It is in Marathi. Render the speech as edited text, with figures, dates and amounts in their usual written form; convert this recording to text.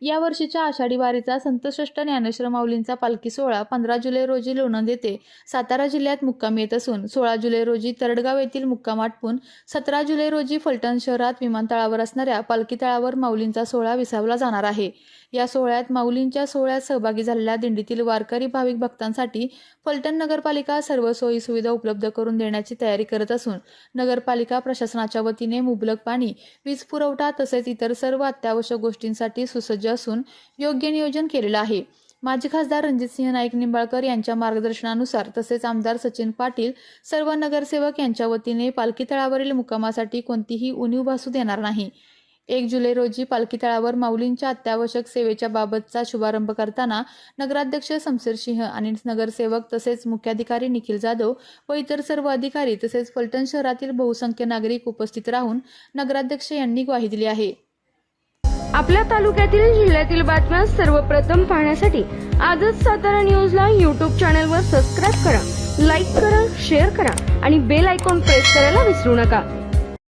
या वर्षीच्या आषाढी वारीचा संतश्रेष्ठ ज्ञानेश्वर माऊलींचा पालखी सोहळा 15 जुलै रोजी लोणंद येथे सातारा जिल्ह्यात मुक्कामी येत असून 16 जुलै रोजी तरडगाव येथील मुक्काम आटपून 17 जुलै रोजी फलटण शहरात विमानतळावर असणाऱ्या पालखी तळावर माऊलींचा सोहळा विसावला जाणार आहे। या सोहळ्यात माऊलींच्या सोहळ्यात सहभागी झालेल्या दिंडीतील वारकरी भाविक भक्तांसाठी फलटण नगरपालिका सर्व सोयी सुविधा उपलब्ध करून देण्याची तयारी करत असून नगरपालिका प्रशासनाच्या वतीने मुबलक पाणी, वीज पुरवठा तसेच इतर सर्व अत्यावश्यक गोष्टींसाठी सुसज्ज असून योग्य नियोजन केलेलं आहे। माजी खासदार रणजितसिंह नाईक निंबाळकर यांच्या मार्गदर्शनानुसार तसेच आमदार सचिन पाटील सर्व नगरसेवक यांच्या वतीने पालखी तळावरील मुक्कामासाठी कोणतीही उणीव भासू देणार नाही। 1 जुलै रोजी पालखी तळावर माऊलींच्या अत्यावश्यक सेवेच्या बाबतचा शुभारंभ करताना नगराध्यक्ष शमशेर सिंह आणि नगरसेवक तसेच मुख्याधिकारी निखिल जाधव व इतर सर्व अधिकारी तसेच फलटण शहरातील बहुसंख्य नागरिक उपस्थित राहून नगराध्यक्ष यांनी ग्वाही दिली आहे। आपल्या तालुक्यातील जिल्ह्यातील बातम्या सर्वप्रथम पाहण्यासाठी आजच सातारा न्यूजला YouTube चॅनलवर सबस्क्राइब करा, लाईक करा, शेअर करा आणि बेल आयकॉन प्रेस करायला विसरू नका।